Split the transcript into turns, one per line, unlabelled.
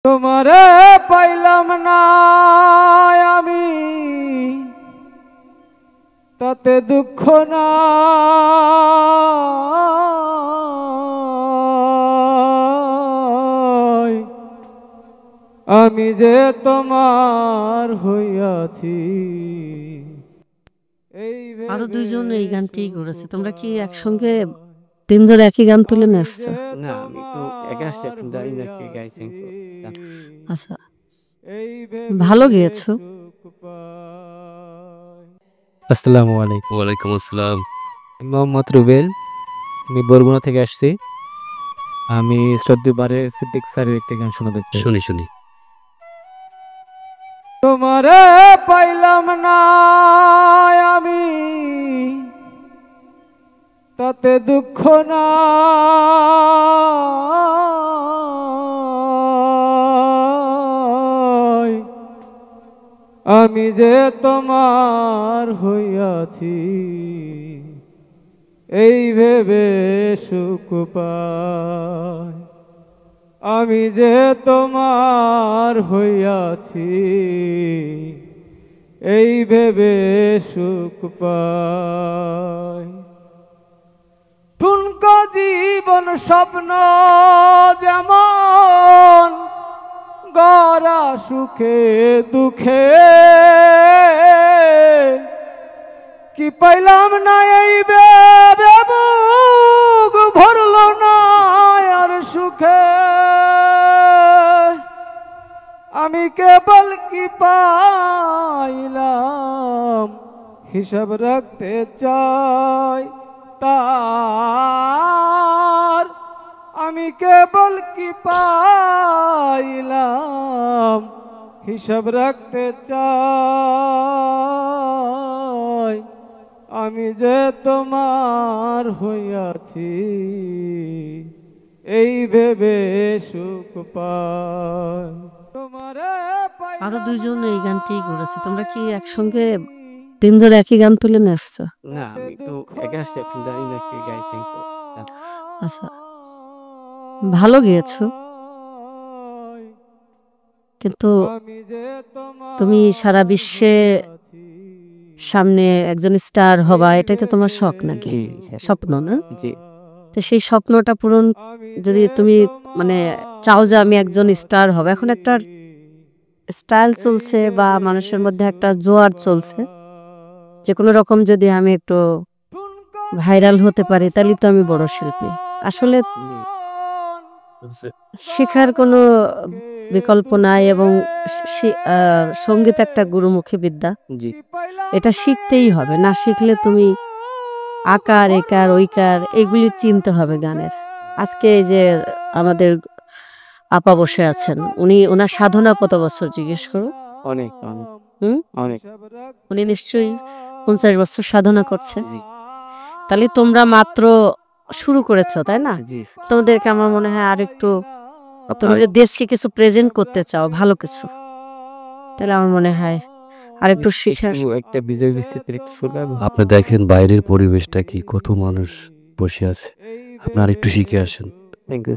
তোমারে পাইলাম না আমি, তাতে দুঃখ না আমি যে তোমার হইয়াছি।
আরো দুইজন এই গানটি করেছে। তোমরা কি একসঙ্গে দিন ধরে একই গান তুলে নিয়ে আসছো?
না, আমি তো একা আসছি, এখন জানি না কে গাইছেন।
আচ্ছা, ভালো গেয়েছো।
আসসালামু আলাইকুম।
ওয়ালাইকুম আসসালাম।
মোহাম্মদ রুবেল, আমি বরগুনা থেকে আসছি। আমি শ্রদ্ধেয় সিদ্দিক স্যারের একটি গান শোনাতে চাই।
শুনি।
তোমারে পাইলাম না আমি, তাতে দুঃখ না আমি যে তোমার হইয়াছি, এই ভেবে সুখ পাই। আমি যে তোমার হইয়াছি, এই ভেবে সুখ পাই। ঠুনকো জীবন স্বপ্ন যেমন গড়া সুখে দুঃখে, কি পাইলাম না এই ভেবে বুক ভরল না আর সুখে। আমি কেবল কি পাইলাম হিসাব রাখতে চাই তার, আমি কেবল কি পাইলাম হিসাব রাখতে চাই। আমি যে তোমার হইয়াছি, এই ভেবে সুখ পাই।
আরো দুইজন এই গানটি করেছে। তোমরা কি একসঙ্গে দিন ধরে একই গান তুলে নিয়ে আসছো?
না, আমি তো একা আসছি, এখন জানি না কে গাইছেন।
আচ্ছা, ভালো গেয়েছো, কিন্তু তুমি সারা বিশ্বে সামনে একজন স্টার হবা, এটাই তো তোমার শখ নাকি? স্বপ্ন না?
জি।
তো সেই স্বপ্নটা পূরণ যদি তুমি চাও যে আমি একজন স্টার হব, এখন একটা স্টাইল চলছে বা মানুষের মধ্যে একটা জোয়ার চলছে, যে কোনো রকম যদি আমি একটু ভাইরাল হতে পারি তাহলে তো আমি বড় শিল্পী। আসলে শেখার কোনো বিকল্প নাই, এবং সঙ্গীত একটা গুরুমুখী বিদ্যা।
জি।
এটা শিখতেই হবে, না শিখলে তুমি আকার একার ঐকার এগুলি চিনতে হবে গানের। আজকে এই যে আমাদের আপা বসে আছেন, ওনার সাধনা কত বছর জিজ্ঞেস করো?
অনেক।
উনি নিশ্চয়ই 50 বছর সাধনা করছে। তাহলে তোমরা মাত্র শুরু করেছো, তাই না? তোমাদেরকে আমার মনে হয় আর একটু, তুমি যে দেশকে কিছু প্রেজেন্ট করতে চাও, ভালো কিছু, তাহলে আমার মনে হয় আর একটু
একটা বিজয় বিস্তৃতির একটু শুনলাম।
আপনি দেখেন বাইরের পরিবেশটা কি, কত মানুষ বসে আছে, আপনি আর একটু শিখে আসেন।
Thank you.